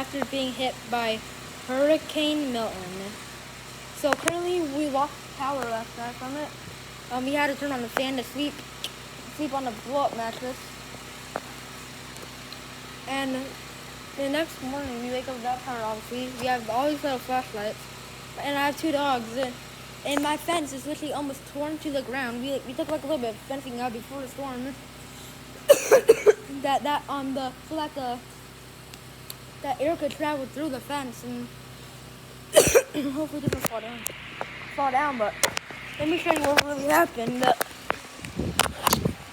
after being hit by Hurricane Milton. So currently we lost power last night from it. We had to turn on the fan to sleep on the blow-up mattress. And the next morning we wake up without power, obviously. We have all these little flashlights. And I have 2 dogs. And my fence is literally almost torn to the ground. We took like a little bit of fencing out before the storm. that air could travel through the fence and hopefully it doesn't fall down. But let me show you what really happened.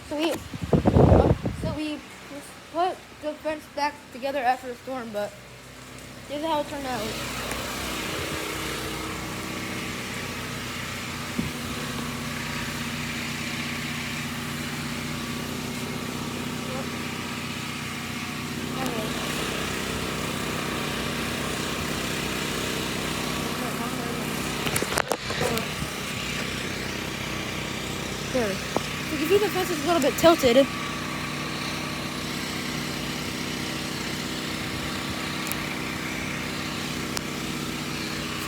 So we put the fence back together after the storm, but this is how it turned out. There. So you can see the fence is a little bit tilted. So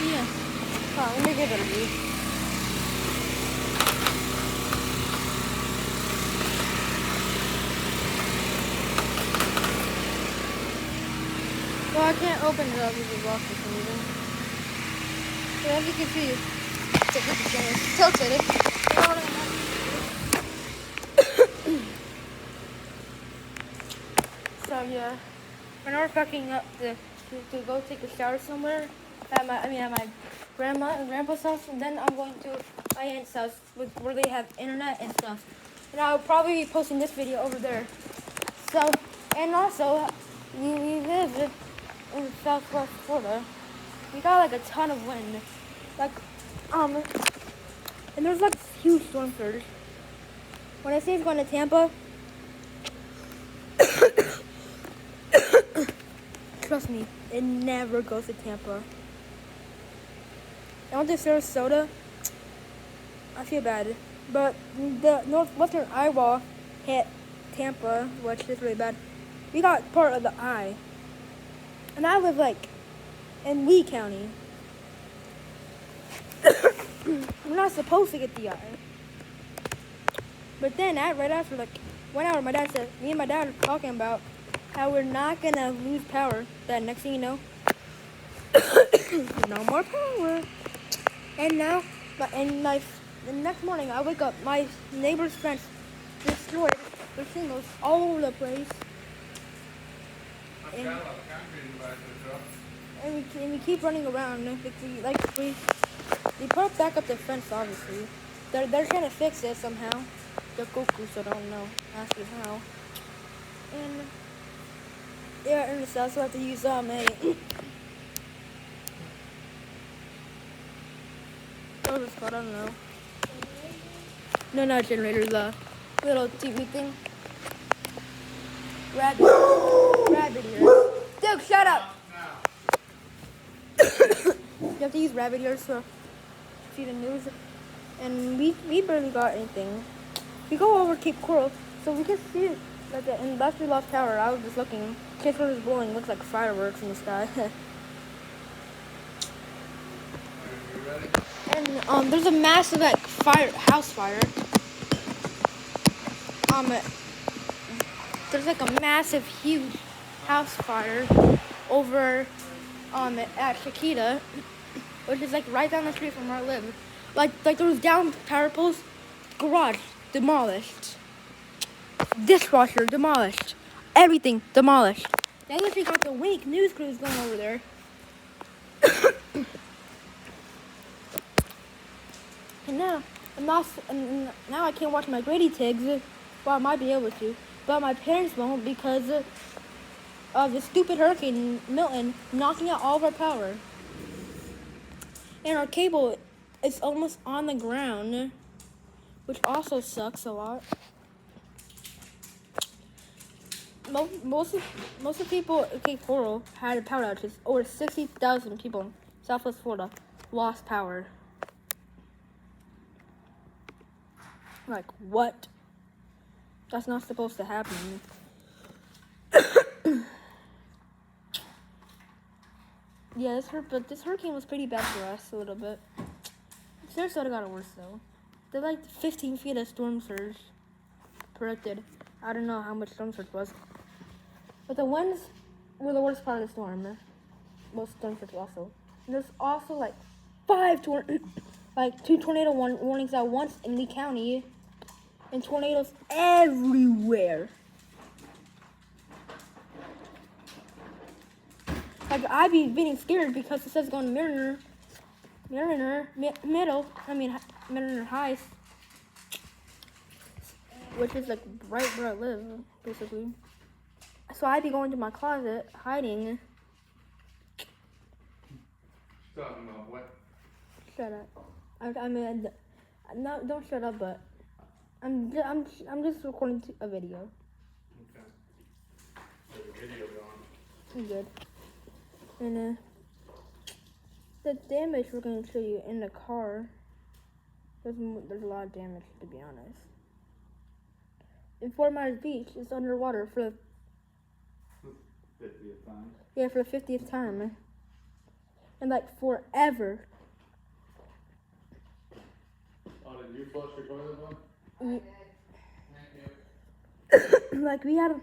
yeah. Let me get it a view. Well, I can't open it up because it's locked for some reason. So as you can see, it's tilted. You know what I mean? So yeah, when we're packing up to go take a shower somewhere at my grandma and grandpa's house, and then I'm going to my aunt's house where they have internet and stuff. And I'll probably be posting this video over there. So, and also, we live in Southwest Florida. We got like a ton of wind, and there's like huge storm surge. When I say it's going to Tampa. Trust me, it never goes to Tampa. I went to Sarasota. I feel bad. But the northwestern eye wall hit Tampa, which is really bad. We got part of the eye. And I live in Lee County. We're not supposed to get the eye. But then right after 1 hour, me and my dad were talking about how we're not gonna lose power. Then next thing you know, no more power. And now, the next morning I wake up, my neighbor's fence destroyed. There's shingles all over the place. And we keep running around. We put back up the fence. Obviously, they're trying to fix it somehow. They're cuckoo, so I don't know. Ask me how. And yeah, and so I also have to use a what is it called? I don't know. No, not generator. The little TV thing. Rabbit ears. Dude, shut up. You have to use rabbit ears to see the news, and we barely got anything. We go over Cape Coral, so we can see it. And last we lost power, I was just looking. Cape Coral is blowing. Looks like fireworks in the sky. And there's a massive house fire. There's a massive, huge house fire over at Chiquita, which is right down the street from where I live. There was down power poles, garage demolished, dishwasher demolished, everything demolished. They literally got the wake news crews going over there. And now I can't watch my Grady Tigs. Well, I might be able to, but my parents won't because of the stupid Hurricane Milton knocking out all of our power. And our cable is almost on the ground, which also sucks a lot. Most of people at Cape Coral had power outages. Over 60,000 people in Southwest Florida lost power. What? That's not supposed to happen. Yeah, this hurricane was pretty bad for us a little bit. Sarasota got it worse though. They're like 15 feet of storm surge predicted. I don't know how much storm surge was, but the winds were the worst part of the storm. Most storm surge also. And there's also like two tornado warnings at once in Lee County, and tornadoes everywhere. Like I'd be getting scared because it says going to Mariner Heights, which is like right where I live, basically. So I'd be going to my closet, hiding. Talking about what? Shut up. I mean, no, don't shut up. But I'm just recording a video. Okay. There's a video going. I'm good. And the damage we're gonna show you in the car. There's a lot of damage, to be honest. In Fort Myers Beach, it's underwater for the 50th time. Yeah, for the 50th time. And like forever. Oh, did you flush your toilet one? Like we had,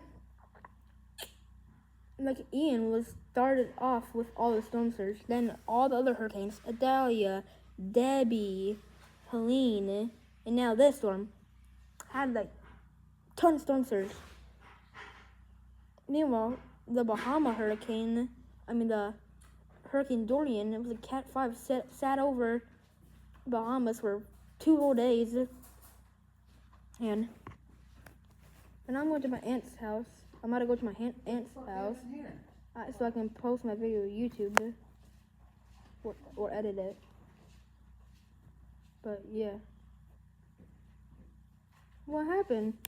like Ian was started off with all the storm surge, then all the other hurricanes, Adalia, Debbie, Helene, and now this storm had like ton of storm surge. Meanwhile, the Hurricane Dorian, it was a Cat 5, sat over Bahamas for 2 whole days. And I'm going to my aunt's house. I'm about to go to my aunt's house so I can post my video to YouTube or edit it. But yeah. What happened?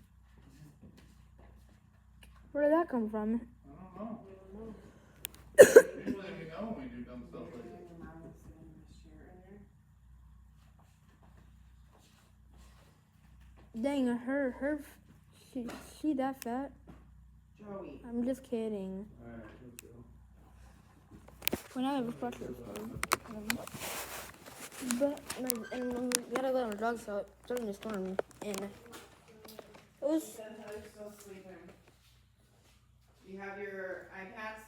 Where did that come from? I don't know. Usually we know when we do dumb stuff like that. Dang, she that fat? Joey. I'm just kidding. Alright, let's go. When I have a pressure but and we gotta go on a dog out during the storm, and it was. Heather's still sleeping. You have your iPads?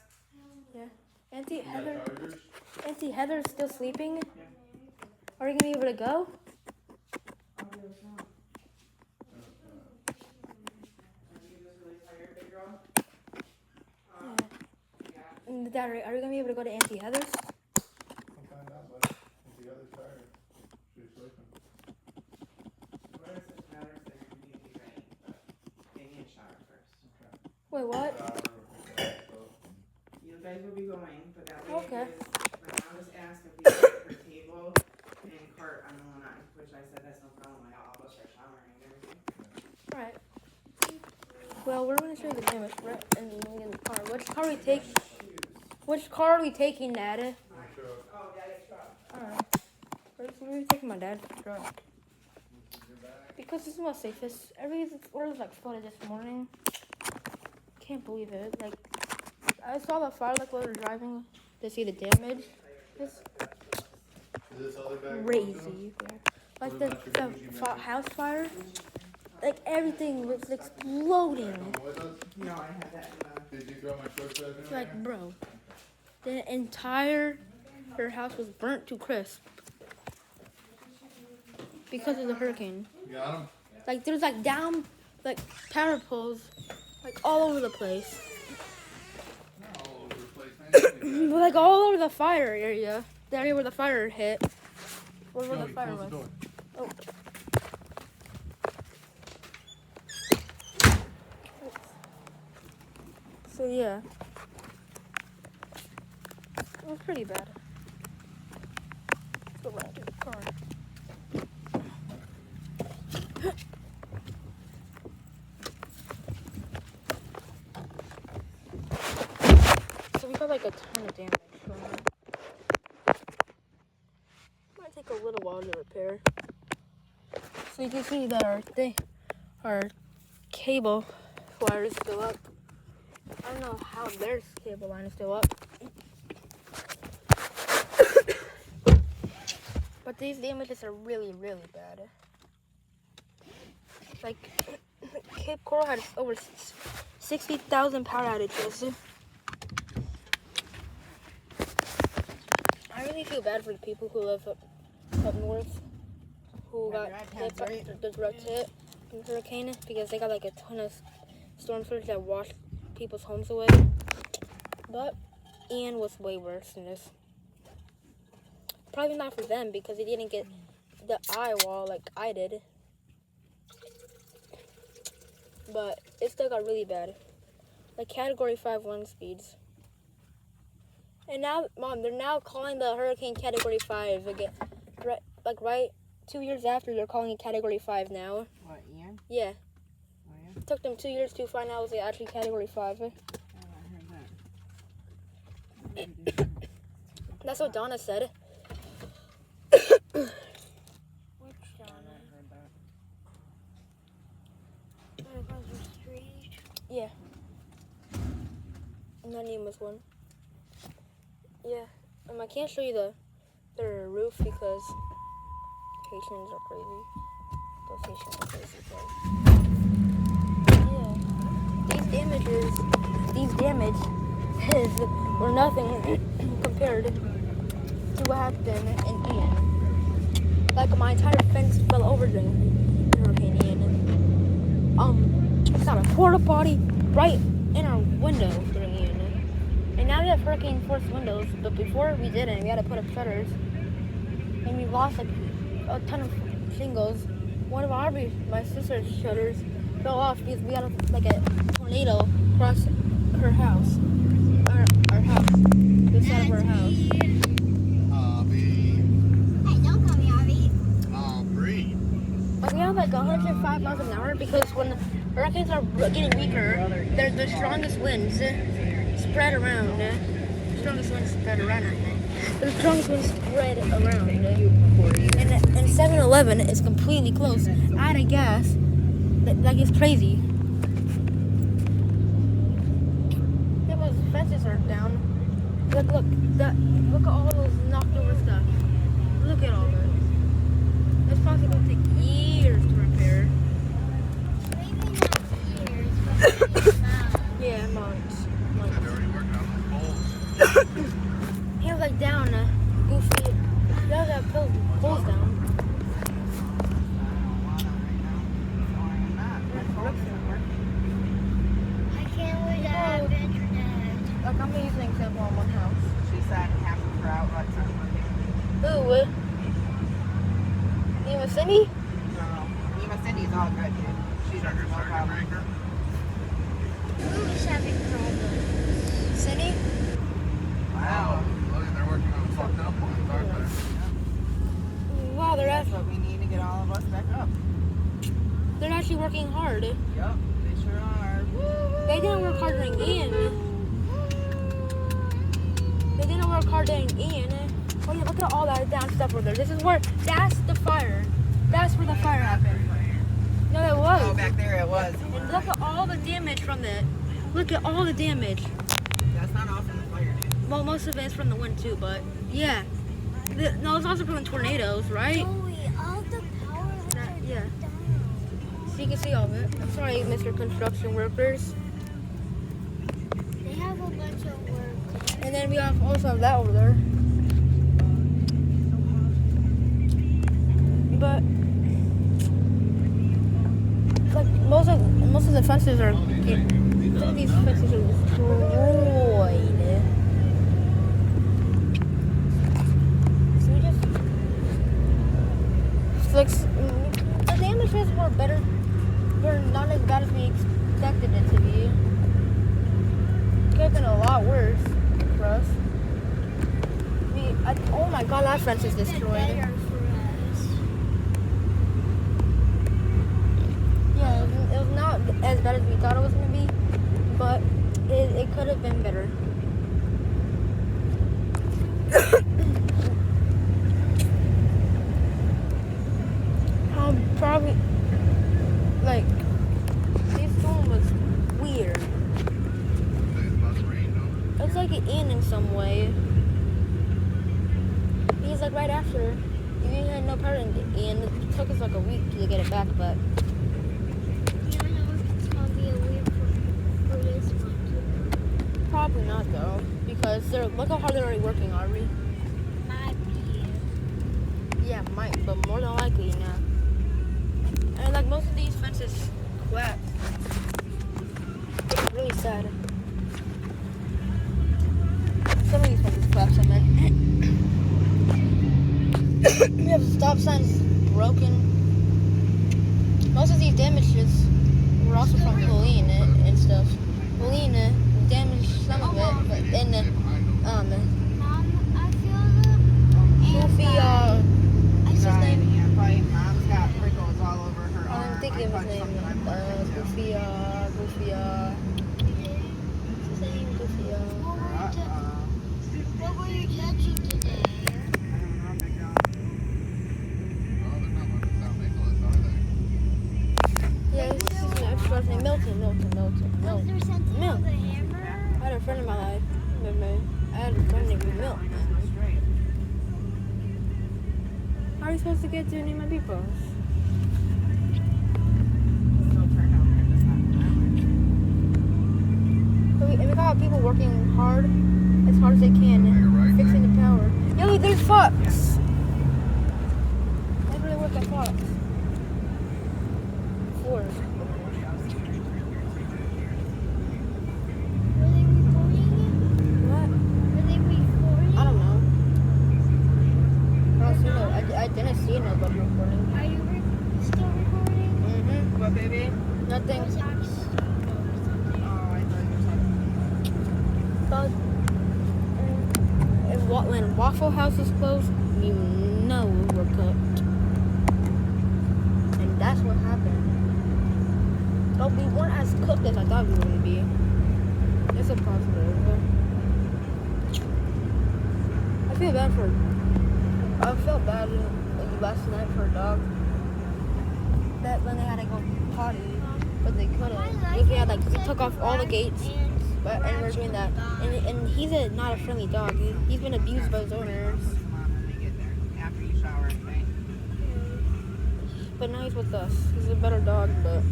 Yeah. Chargers? Auntie Heather's still sleeping? Yeah. Are you gonna be able to go? Are you just really tired, big girl? Yeah. Dad, are you gonna be able to go to Auntie Heather's? I'll find out, but if the other's tired, she's sleeping. What is this matter saying? We need to be ready, but they need a shower first. Okay. Wait, what? You guys will be going, but that way Okay. my mom just asked if we could put her table and cart on the one, which I said that's no problem. I'll go start showering and everything. Alright. Well, we're gonna show you the damage in the car. Which car are we taking, Dad? Oh, daddy's truck. Alright. Where are we taking my dad's truck? Because this is my safest. Everything was like flooded this morning. Can't believe it. Like, I saw the fire like while we were driving to see the damage. It's crazy. Like the house fire, like everything was exploding. No, I had that in the... Did you throw my shorts back in? Like, bro, the entire her house was burnt to crisp because of the hurricane. Got him? Like there's like power poles, like all over the place. Not all over the place, man. Like all over the fire area. The area where the fire hit. Where the Joey, fire close the was. door. Oh. So yeah. It was pretty bad. Let's go back to the car. So we got like a ton of damage going on. Might take a little while to repair. So you can see that our cable wire is still up. I don't know how their cable line is still up. these damages are really, really bad. Like, Cape Coral had over 60,000 power outages. I really feel bad for the people who live up north who got hit by the direct hit from the hurricane because they got like a ton of storm surge that washed people's homes away. But Ian was way worse than this. Probably not for them because they didn't get the eye wall like I did. But it still got really bad. Like Category 5 wind speeds. And now, Mom, they're now calling the hurricane Category 5 again. Right 2 years after, they're calling it Category 5 now. What, Ian? Yeah. Oh, yeah? It took them 2 years to find out it was actually Category 5. Oh, I heard that. That's what Donna said. Which Donna? I heard that. Yeah. And my name was one. Yeah. I can't show you their roof because Haitians are crazy. Those Haitians are crazy. Yeah. These damages were nothing compared to what happened in Ian. Like my entire fence fell over during Hurricane Ian. I found a porta potty right in our window during Ian. And now we have hurricane force windows, but before we didn't. We had to put up shutters. And we lost like a ton of shingles. One of my sister's shutters fell off because we had like a tornado cross her house. Our house. This side of our house. Hey, don't call me Avi. Bree. Like we have like 105 miles an hour because when hurricanes are getting weaker, they're the strongest winds spread around. The strongest winds spread around. The strongest winds spread around. And 7-Eleven is completely closed. Out of gas. Like it's crazy. People's fences are down. Look at all those knocked over stuff. Look at all that. It's probably going to take years to repair. Maybe not years, but maybe months. Yeah, months. They're already working on those poles. He was like down, goofy. He has that poles down. I can't wait to have internet. Like I'm gonna use an example on one house. She said half of her outlets are working. Ooh. You with Cindy? No. Eva Cindy's all good, dude. She's Check no her circuit problem. breaker. Who's having problems? Cindy? Wow. Look, they're working on fucked up ones, aren't they? Wow, That's what we need to get all of us back up. they're actually working hard. Yup, they sure are. They didn't work hard during Ian. They didn't work hard during Ian. Oh yeah, look at all that down stuff over there. That's the fire. That's where the fire happened. No, that was. Oh, back there it was. And look at all the damage from it. Look at all the damage. That's not all from the fire, dude. Well, most of it is from the wind too, but yeah. No, it's also from the tornadoes, right? Joey, all the power lines are Yeah. down. So you can see all of it. I'm sorry, Mr. Construction Workers. They have a bunch of work. And then we also have that over there. But like most of the fences are some of these fences are destroyed. So we just like the damages were not as bad as we expected it to be. Could have been a lot worse for us. Oh my god, that fence is destroyed. Better for us. Yeah, it was not as bad as we thought it was going to be, but it could have been better. Probably, like, this storm was weird. It's about to rain, though. It's like an Ian in some way. Because like right after We had no power and it took us like a week to get it back, but You don't know if it's gonna be a week for this one too. probably not though. Because look how hard they're already working, are we? Might be. Yeah, might, but more than likely not. And like most of these fences collapse. It's really sad. Some of these fences collapse, I meant. We have stop signs broken. Most of these damages were also from Helene and stuff. Helene damaged some of it, but then Mom, I feel the Goofy, what's his name? Mom's got prickles all over her arm. I'm thinking of his name. Goofy, what's his name? Goofy, what were you touching today? yeah, this is my extra name. Milton. Was there something Milk. with a hammer? I had a friend in my life. I had a friend named Milton. How are you supposed to get to any of my people? And we got people working hard, as hard as they can, fixing the power. Yo, there's Fox! I really work at Fox. Ford. Were they recording What? it? Were they recording? I don't know. I don't see no. I didn't see nobody recording. Are you still recording? Mm-hmm. What, baby? Nothing. Was Axe- Oh, I thought you were talking. But when Waffle House is closed, you know we're cooked. And that's what happened. But we weren't as cooked as I thought we were going to be. It's a positive. I feel bad for. I felt bad last night for a dog. That when they had to go potty, but they couldn't. We had like took off all the gates. And we're doing that. And he's not a friendly dog. He's been abused by his owners. When we get there, after you shower, okay? But now he's with us. He's a better dog, but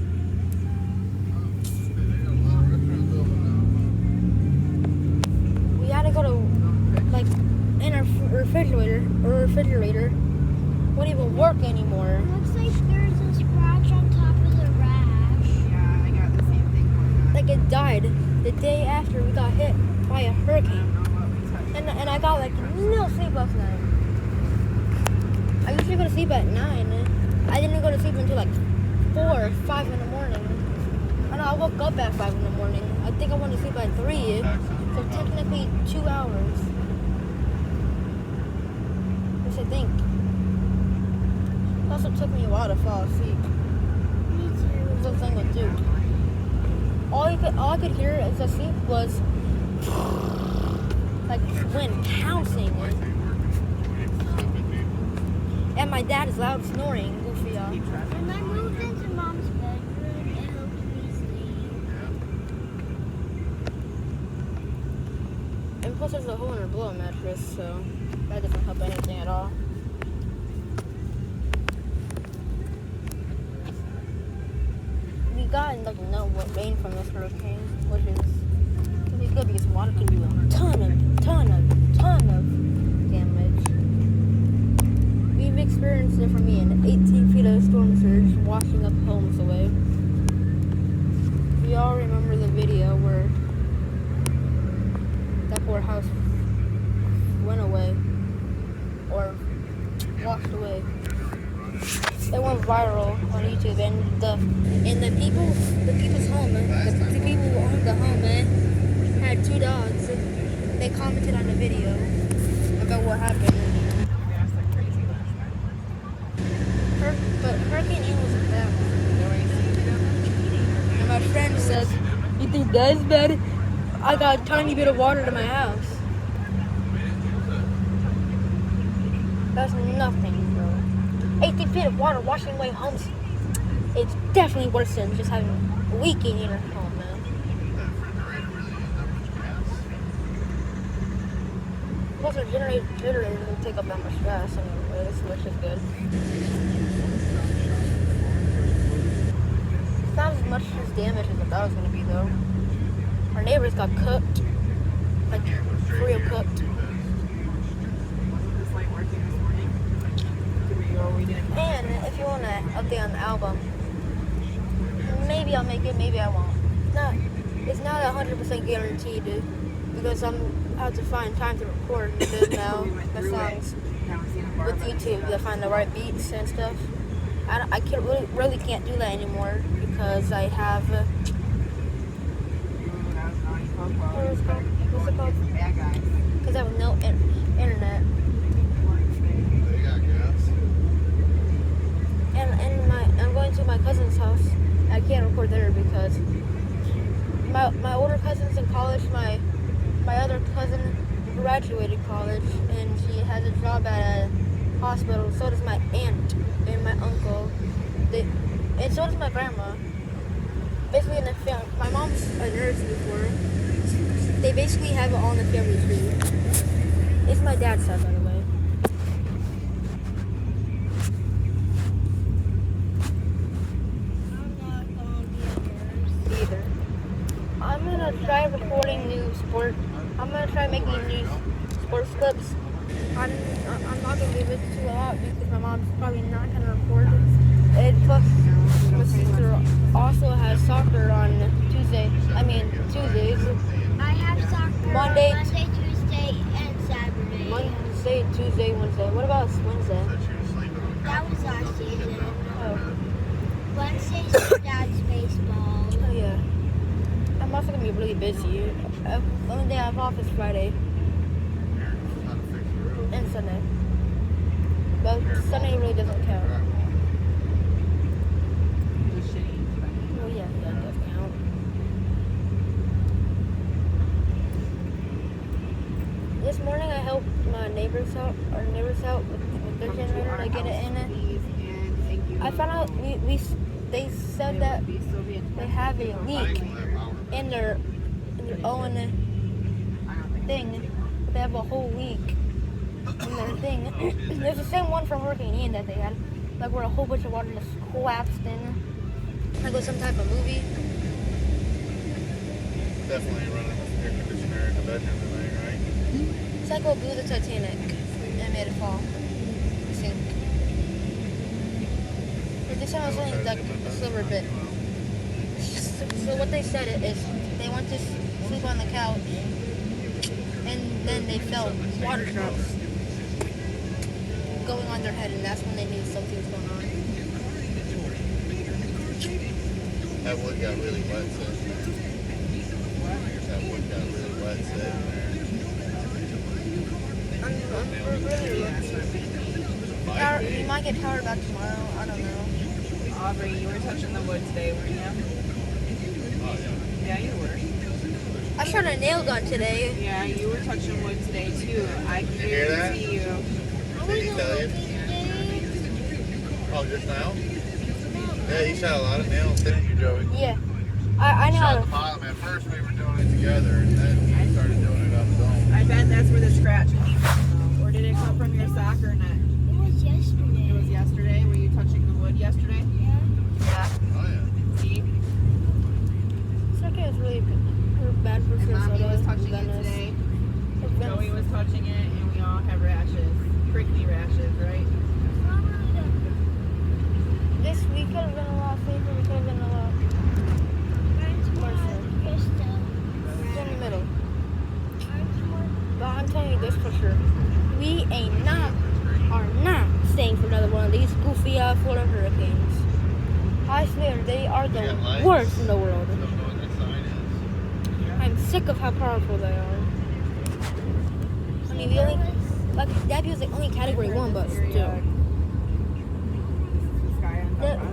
we had to go to like in our refrigerator wouldn't even work anymore. Looks like there's a scratch on top of the rash. Yeah, I got the same thing going on. Like it died the day after we got hit by a hurricane. I don't know what we touched. And I got like no sleep last night. I usually go to sleep at 9. I didn't go to sleep until like 4 or 5 in the morning. And I woke up at 5 in the morning. I think I went to sleep at 3. So technically 2 hours. Which I think. It also took me a while to fall asleep. Me too. That's the thing with Duke. All I could hear as I sleep was like wind pouncing. And my dad is loud snoring, goofy y'all. When I moved into Mom's bedroom, it helped me sleep. And plus there's a hole in her blow mattress, so that doesn't help anything at all. We got like no rain from this hurricane, which is really good because water can do a ton of damage. We've experienced it from me in 18 feet of storm surge washing up homes away. We all remember the video where that poor house went away or washed away. It went viral on YouTube, and the people's home, the people who owned the home had 2 dogs. They commented on the video about what happened. That's like crazy last night. But Hurricane Ian wasn't bad. And my friend says, "You think that's bad? I got a tiny bit of water to my house." That's nothing, bro. 18 feet of water washing away homes. It's definitely worse than just having leaking in your home, man. Plus, our generator doesn't take up that much gas anyway, which is good. It's not as much as damage as I thought it was going to be, though. Our neighbors got cooked. Like, real cooked. This light working this morning? And if you want an update on the album, maybe I'll make it, maybe I won't. It's not 100% guaranteed, because I have to find time to record now the songs with YouTube to find the right beats and stuff. I can't really can't do that anymore because I have what's it called? Because I have no internet. And I'm going to my cousin's house. I can't record there because my older cousin's in college. My other cousin graduated college and she has a job at a hospital. So does my aunt and my uncle. And so does my grandma. Basically, in the family, my mom's a nurse before. They basically have it all in the family tree. It's my dad's side, by the way. I'm not gonna be a nurse. Either. I'm gonna try recording new sport. I'm gonna try making new sports clips. I'm not gonna be able to do a lot because my mom's probably not gonna record it. And plus, my sister also has soccer on Tuesdays. I have soccer Monday, on Monday, Tuesday, and Saturday. Monday, Tuesday, Wednesday. What about Wednesday? That was last season. Oh, Wednesday's my dad's baseball. oh yeah. I'm also gonna be really busy. The only day I have off is Friday and Sunday. But Sunday really doesn't count. Oh yeah, that does count. This morning I helped our neighbors out with their generator to get it in it. I found out they said that they have a leak in their own thing. They have a whole leak in their thing. There's the same one from Hurricane Ian that they had, like where a whole bunch of water just collapsed in. Like with some type of movie. Definitely running with air conditioner in the bedroom tonight, right? It's like what blew the Titanic and made it fall. Sink. But this time it was only like a silver bit. So what they said is they went to sleep on the couch and then they felt water drops going on their head, and that's when they knew something was going on. That wood got really wet sitting there. That wood got really wet sitting there. You might get powered back tomorrow. I don't know. Aubrey, you were touching the wood today, weren't you? Oh, yeah. Yeah, you were. I shot a nail gun today. Yeah, you were touching wood today too. I you hear that? guarantee you. Did he tell you? Oh, just now? Yeah, he shot a lot of nails, didn't you, Joey? Yeah. I know how Shot the to. bottom. At first we were doing it together, and then he started doing it on his own. I bet that's where the scratch came from, though. Or did it come from your soccer net? It was yesterday. It was yesterday. Were you touching the wood yesterday? Yeah. Oh, yeah. See? Second is really bad for And Mommy soda. was touching it today. Joey was touching it, and we all have rashes. Prickly rashes, right? This week could have been a lot safer. We could have been a lot worse. It's in the middle. But I'm telling you this for sure. We are not staying for another one of these goofy Florida hurricanes. I swear they are the worst in the world. Don't know what that sign is. I'm sick of how powerful they are. I mean, the only, like, Debbie was the only category 1, but still.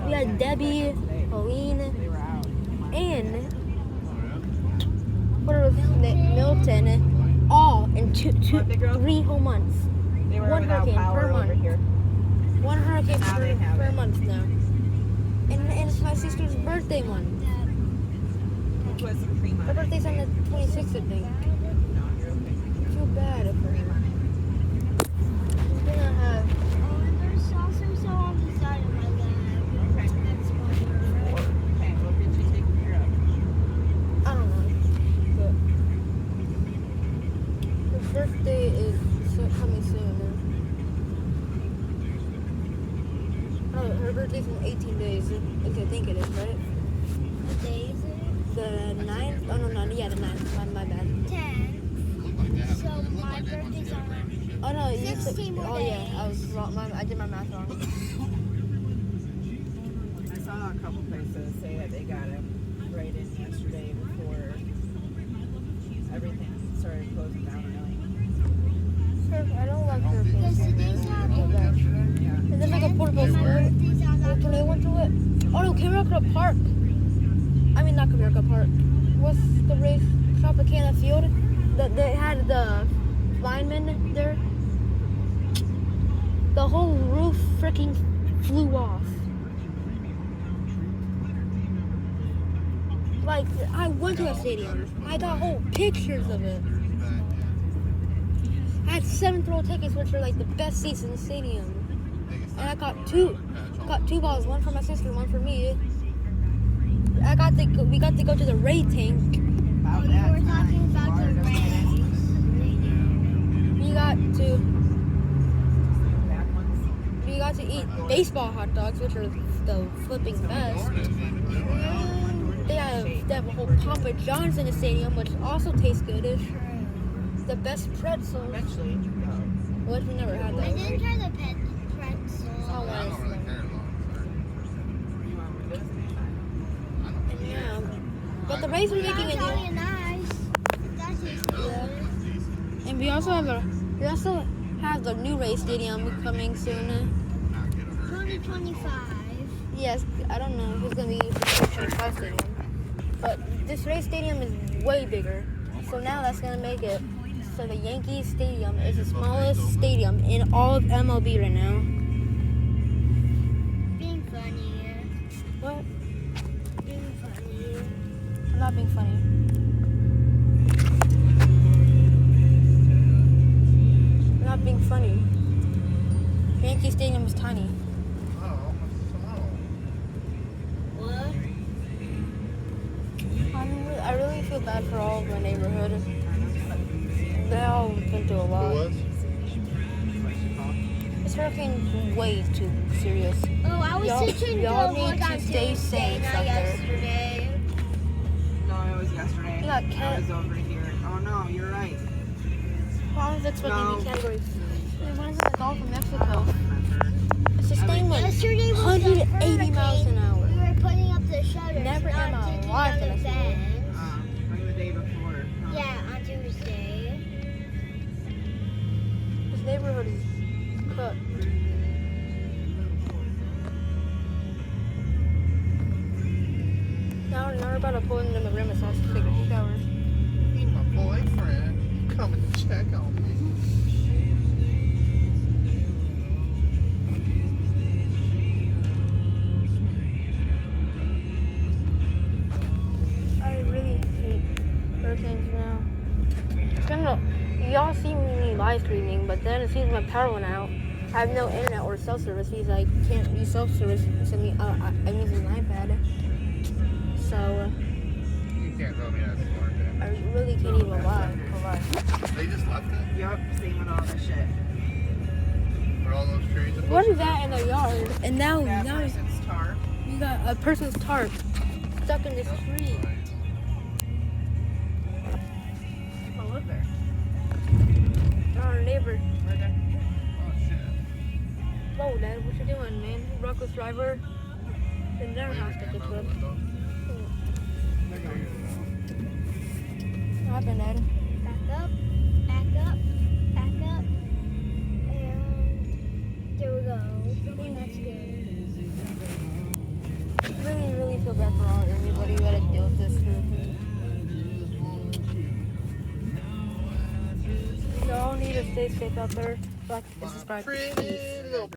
We had Debbie, Pauline, and what was Milton, all in 3 whole months. They were One without hurricane power per over month. here. One hurricane Now they have per it. month now. And it's my sister's birthday month. Put some cream Her on it. birthday's on the 26th, I think. No, you're okay. I feel bad for her. birthday is coming soon. Oh, her birthday's in 18 days. Okay, I think it is, right? What day is it? The 9th? Oh, no, yeah, the 9th. My bad. 10. So my birthday's on Oh, no, you 16 more oh, yeah, days. I was wrong. I did my math wrong. I saw a couple places say that they got him right in yesterday before everything started closing down early. I don't like her Because face. today's not Yeah. Is this like a portable school? birthday's on Oh, can I went to it? Oh, no, Comerica Park. I mean, not Comerica Park. What's the race? Tropicana Field? They had the linemen there. The whole roof freaking flew off. Like, I went to the stadium. I got whole pictures of it. I had 7th row tickets, which are like the best seats in the stadium. And I got two balls, one for my sister, one for me. We got to go to the Ray Tank. Oh, you were talking about the race. We got to eat baseball hot dogs, which are the flipping best. They have a whole Papa John's in the stadium, which also tastes goodish. The best pretzels. Eventually, Which we never had I those. didn't try the pretzel. Oh, I don't really care you want to do this anytime? yeah. But the Rays are making a That's new. really nice. That tastes good. And we also have the new Ray Stadium coming soon. 2025. Yes, I don't know if it's gonna be the 2025 stadium, but this Ray Stadium is way bigger. So now that's gonna make it so the Yankees Stadium is the smallest stadium in all of MLB right now. Being funny. What? Being funny. I'm not being funny. I'm not being funny. Yankee Stadium is tiny. What? I really feel bad for all of my neighborhood. They all been through a Who lot. was? This hurricane's way too serious. Oh, I was teaching y'all the need one to on stay Tuesday, safe not out there. yesterday. No, it was yesterday. You got I cat. was over here. Oh no, you're right. How is it expecting to No. be category? Why is it the Gulf of I Mexico? don't remember. Sustained wind, Yesterday was 180 miles an hour. We were putting up the shutters. Never in not my taking life down did I the see it. beds. Like the day before. Huh? Yeah, on Tuesday. This neighborhood is cooked. Now we're about to pull into my grandma's house to take a shower. Be my boyfriend. Coming to check on me. I really hate hurricanes now. Y'all see me live streaming, but then as soon as my power went out, I have no internet or cell service because I can't use cell service. So I'm using an iPad. So You can't tell me that's smart, man. I really can't even lie. They just left it? Yup, same with all the shit. For all those trees and What is bushes? that in the yard? And now That you person's tarp. got a person's tarp stuck in this tree. People live there. Our neighbor. Right there. Oh, shit. Whoa, Dad, what you doing, man? Reckless driver. In their house got the trip. What happened, Dad? Back up, back up, back up. And there we go. That's good. Really feel bad for everybody who had to deal with this hurricane. Y'all need to stay safe out there. Like, subscribe. Pretty Peace. little